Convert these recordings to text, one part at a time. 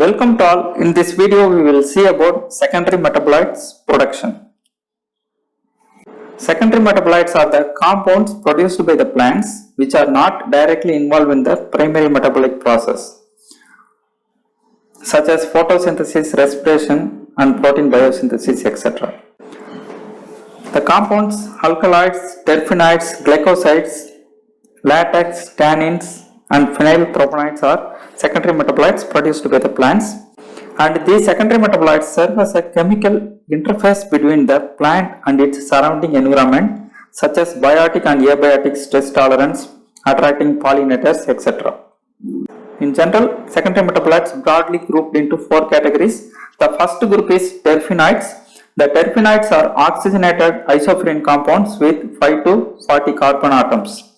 Welcome to all. In this video, we will see about secondary metabolites production. Secondary metabolites are the compounds produced by the plants which are not directly involved in the primary metabolic process, such as photosynthesis, respiration, and protein biosynthesis, etc. The compounds alkaloids, terpenoids, glycosides, latex, tannins, and phenylpropanoids are secondary metabolites produced by the plants, and these secondary metabolites serve as a chemical interface between the plant and its surrounding environment, such as biotic and abiotic stress tolerance, attracting pollinators, etc. In general, secondary metabolites broadly grouped into four categories. The first group is terpenoids. The terpenoids are oxygenated isoprene compounds with 5 to 40 carbon atoms.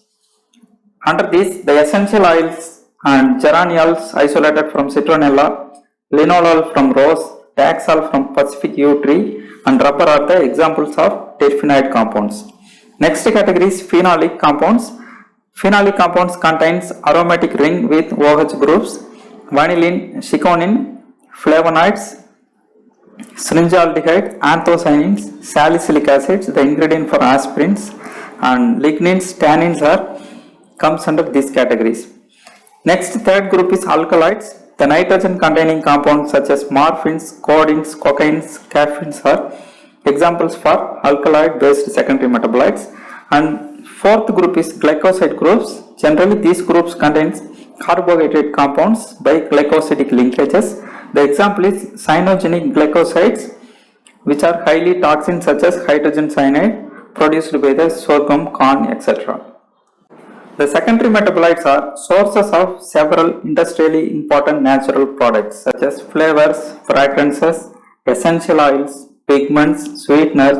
Under these, the essential oils and geraniols isolated from citronella, linalool from rose, taxol from Pacific yew tree, and rubber are the examples of terpenoid compounds. Next category is phenolic compounds. Phenolic compounds contains aromatic ring with OH groups, vanillin, chiconin, flavonoids, cyringaldehyde, anthocyanins, salicylic acids, the ingredient for aspirins, and lignins, tannins comes under these categories. Next, third group is alkaloids. The nitrogen containing compounds such as morphines, codeines, cocaines, caffeines are examples for alkaloid based secondary metabolites. And fourth group is glycoside groups. Generally, these groups contains carbohydrate compounds by glycosidic linkages. The example is cyanogenic glycosides, which are highly toxic, such as hydrogen cyanide produced by the sorghum, corn, etc. The secondary metabolites are sources of several industrially important natural products such as flavors, fragrances, essential oils, pigments, sweeteners,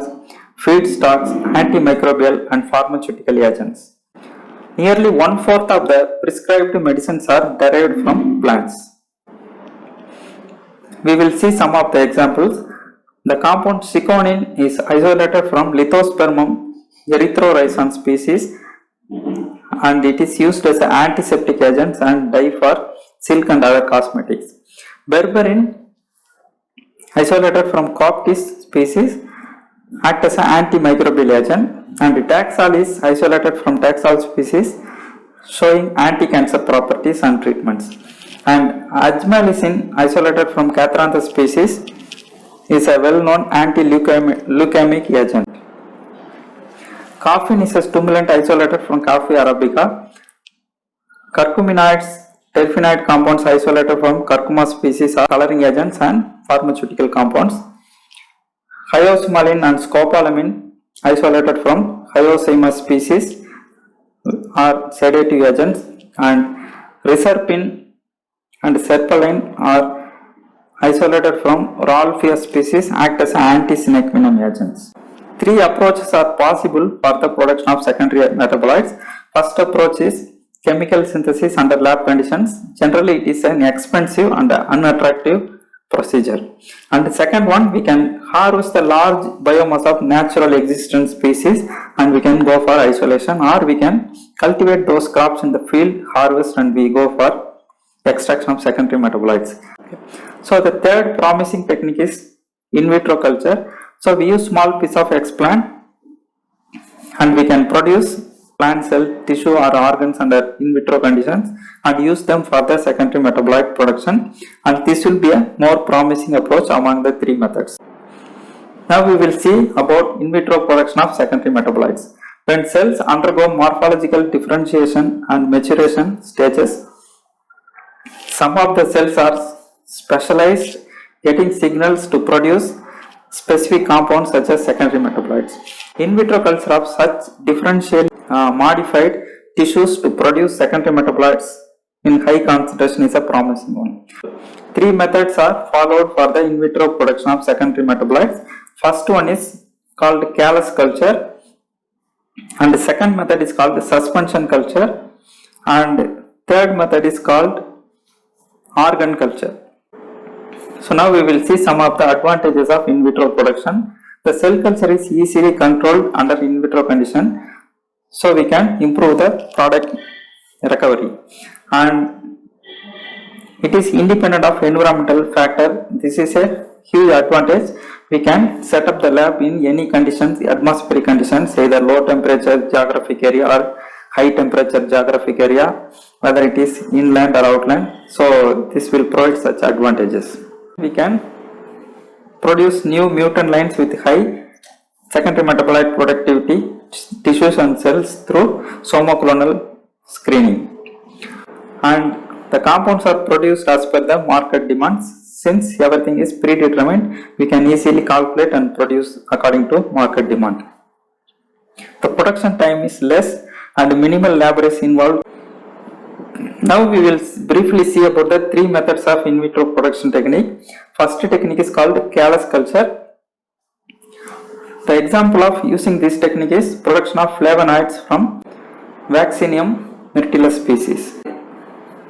feedstocks, antimicrobial and pharmaceutical agents. Nearly 1/4 of the prescribed medicines are derived from plants. We will see some of the examples. The compound chiconin is isolated from Lithospermum erythrorhizans species, and it is used as an antiseptic agent and dye for silk and other cosmetics. Berberin, isolated from Coptis species, act as an antimicrobial agent, and Taxol is isolated from Taxol species, showing anti-cancer properties and treatments. And Ajmalicin, isolated from Catranthus species, is a well-known anti-leukemic agent. Caffeine is a stimulant isolated from Coffea arabica. Curcuminoids, terpenoid compounds isolated from Curcuma species are coloring agents and pharmaceutical compounds. Hyoscyamine and scopolamine isolated from Hyoscyamus species are sedative agents, and reserpine and serpalin are isolated from Rauwolfia species, act as anti-snake venom agents. Three approaches are possible for the production of secondary metabolites. First approach is chemical synthesis under lab conditions. Generally, it is an expensive and unattractive procedure. And the second one, we can harvest the large biomass of natural existent species and we can go for isolation, or we can cultivate those crops in the field, harvest, and we go for extraction of secondary metabolites. Okay. So the third promising technique is in vitro culture. So we use small piece of explant and we can produce plant cell, tissue or organs under in vitro conditions and use them for the secondary metabolite production, and this will be a more promising approach among the three methods. Now we will see about in vitro production of secondary metabolites. When cells undergo morphological differentiation and maturation stages, some of the cells are specialized, getting signals to produce specific compounds such as secondary metabolites. In vitro culture of such differentially modified tissues to produce secondary metabolites in high concentration is a promising one. Three methods are followed for the in vitro production of secondary metabolites. First one is called callus culture, and the second method is called the suspension culture, and third method is called organ culture. So now we will see some of the advantages of in vitro production. The cell culture is easily controlled under in vitro condition, so we can improve the product recovery. And It is independent of environmental factor. This is a huge advantage. We can set up the lab in any conditions, atmospheric conditions, either low temperature geographic area or high temperature geographic area, whether it is inland or outland. So this will provide such advantages. We can produce new mutant lines with high secondary metabolite productivity tissues and cells through somoclonal screening. And the compounds are produced as per the market demands. Since everything is predetermined, we can easily calculate and produce according to market demand. The production time is less and minimal labor is involved. Now we will briefly see about the three methods of in vitro production technique. First technique is called callus culture. The example of using this technique is production of flavonoids from Vaccinium myrtillus species.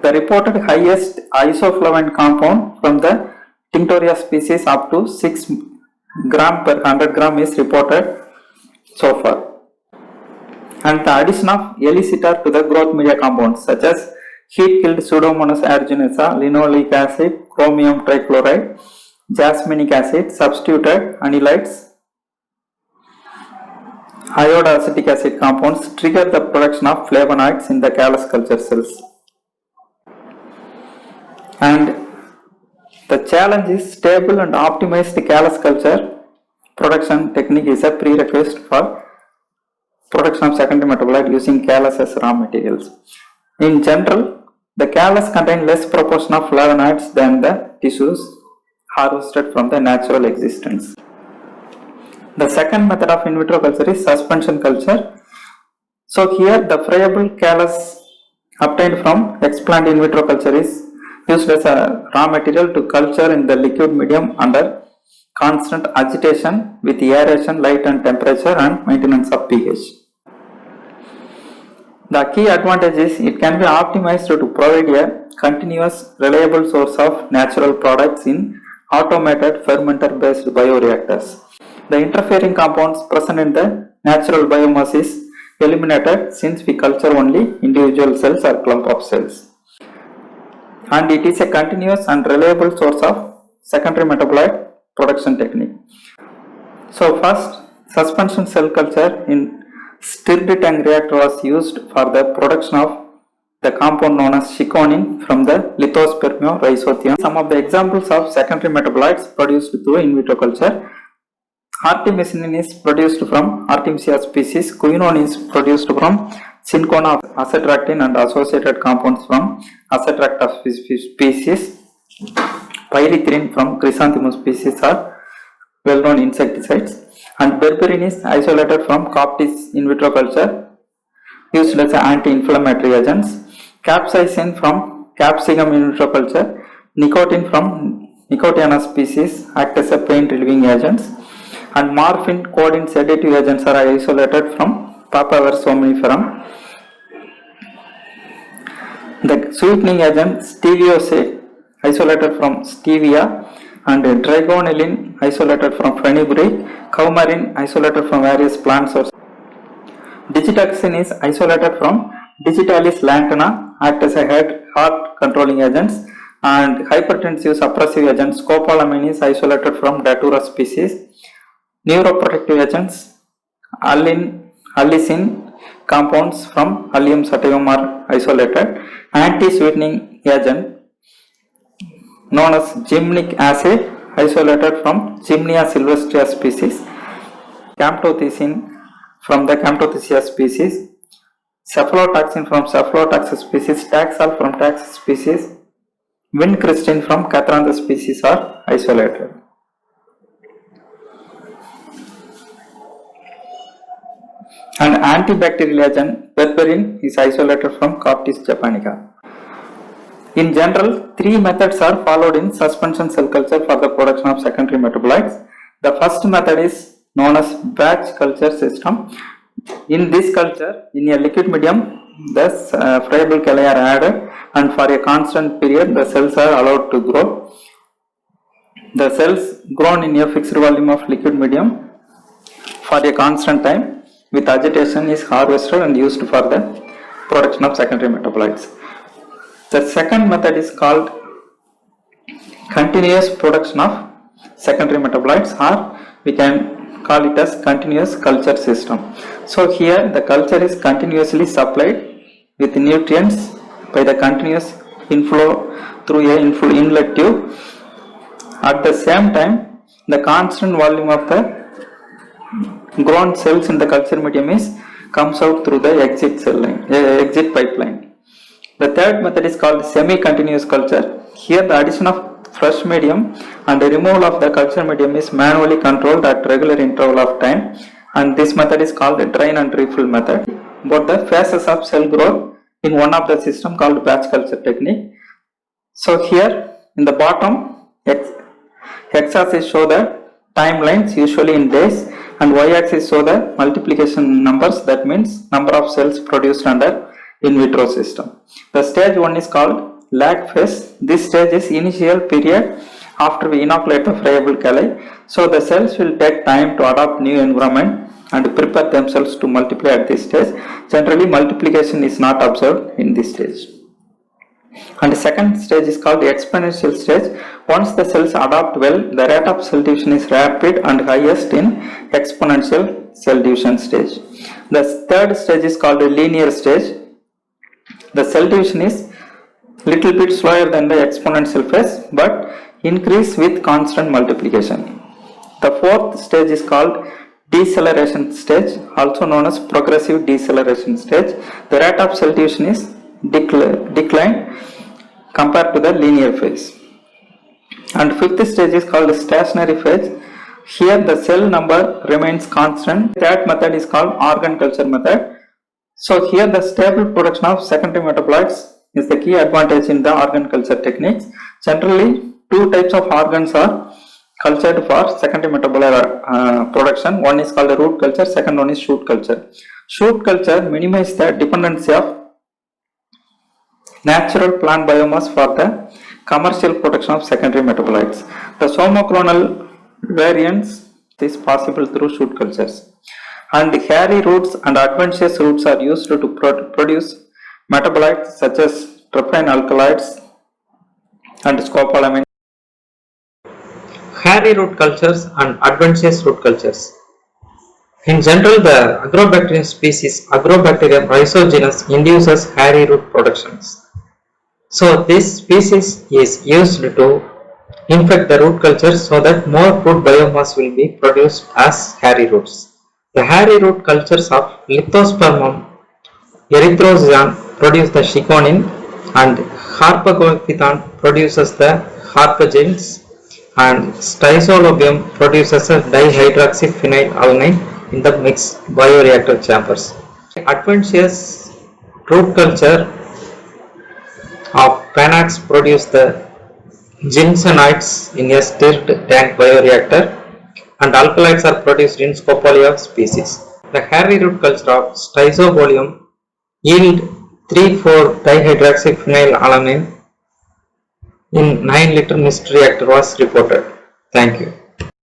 The reported highest isoflavone compound from the Tinctoria species up to 6 gram per 100 gram is reported so far. And the addition of elicitor to the growth media compounds such as heat-killed Pseudomonas aeruginosa, linoleic acid, chromium trichloride, jasminic acid, substituted anylides, iodoacetic acid compounds trigger the production of flavonoids in the callus culture cells. And the challenge is stable and optimized callus culture production technique is a prerequisite for production of secondary metabolite using callus as raw materials. In general, the callus contain less proportion of flavonoids than the tissues harvested from the natural existence. The second method of in vitro culture is suspension culture. So here the friable callus obtained from explant in vitro culture is used as a raw material to culture in the liquid medium under constant agitation with aeration, light and temperature and maintenance of pH. The key advantage is it can be optimized to provide a continuous, reliable source of natural products in automated fermenter based bioreactors. The interfering compounds present in the natural biomass is eliminated since we culture only individual cells or clump of cells. And it is a continuous and reliable source of secondary metabolite production technique. So first, suspension cell culture in stirred tank reactor was used for the production of the compound known as chiconin from the Lithospermia rhizothium. Some of the examples of secondary metabolites produced through in vitro culture: artemisinin is produced from Artemisia species, quinone is produced from Cinchona acetractin and associated compounds from Acetracta species, pyrethrin from Chrysanthemum species are well-known insecticides, and berberine is isolated from Coptis in vitro culture used as anti-inflammatory agents, capsaicin from Capsicum in vitro culture, nicotine from Nicotiana species act as a pain relieving agents, and morphine, codeine sedative agents are isolated from Papaver somniferum. The sweetening agent steviosate isolated from stevia, and trigonelline isolated from fenugreek, coumarin isolated from various plant sources. Digitoxin is isolated from Digitalis lantana, act as a heart controlling agents, and hypertensive suppressive agents. Scopolamine is isolated from Datura species. Neuroprotective agents, allicin compounds from Allium sativum are isolated. Anti-sweetening agent known as gymnic acid isolated from Gymnea sylvestria species. Camptothecin from the Camptothecea species. Cephalotoxin from Cephalotaxis species. Taxol from Taxus species. Vincristine from Cathrantha species are isolated. And antibacterial agent berberine is isolated from Coptis japonica. In general, three methods are followed in suspension cell culture for the production of secondary metabolites. The first method is known as batch culture system. In this culture, in a liquid medium, the friable calli are added, and for a constant period the cells are allowed to grow. The cells grown in a fixed volume of liquid medium for a constant time with agitation is harvested and used for the production of secondary metabolites. The second method is called continuous production of secondary metabolites, or we can call it as continuous culture system. So here the culture is continuously supplied with nutrients by the continuous inflow through a inlet tube. At the same time, the constant volume of the grown cells in the culture medium comes out through the exit pipeline. The third method is called semi-continuous culture. Here the addition of fresh medium and the removal of the culture medium is manually controlled at regular interval of time, and this method is called the drain and refill method. Both the phases of cell growth in one of the system called batch culture technique. So here in the bottom x-axis show the timelines usually in days, and y-axis show the multiplication numbers, that means number of cells produced under in vitro system. The stage 1 is called lag phase. This stage is initial period after we inoculate the friable calli. So the cells will take time to adopt new environment and prepare themselves to multiply at this stage. Generally multiplication is not observed in this stage. And the second stage is called the exponential stage. Once the cells adapt well, the rate of cell division is rapid and highest in exponential cell division stage. The third stage is called the linear stage. The cell division is little bit slower than the exponential phase but increase with constant multiplication. The fourth stage is called deceleration stage, also known as progressive deceleration stage. The rate of cell division is decline compared to the linear phase. And fifth stage is called the stationary phase. Here the cell number remains constant. That method is called organ culture method. So here the stable production of secondary metabolites is the key advantage in the organ culture techniques. Generally, two types of organs are cultured for secondary metabolite production. One is called the root culture, second one is shoot culture. Shoot culture minimizes the dependency of natural plant biomass for the commercial production of secondary metabolites. The somoclonal variants is possible through shoot cultures. And the hairy roots and adventitious roots are used to produce metabolites such as terpene alkaloids and scopolamine. Hairy root cultures and adventitious root cultures. In general, the agrobacterium species Agrobacterium rhizogenus induces hairy root productions. So this species is used to infect the root culture so that more food biomass will be produced as hairy roots. The hairy root cultures of Lithospermum erythrozoan produce the chiconin, and Harpagophyton produces the harpagenes, and Stysolobium produces a dihydroxyphenylalanine in the mixed bioreactor chambers. Adventitious root culture of Panax produce the ginsenoids in a stirred tank bioreactor, and alkaloids are produced in Scopolia species. The hairy root culture of Stysolobium yield 3,4-dihydroxyphenylalanine in 9-liter mixed reactor was reported. Thank you.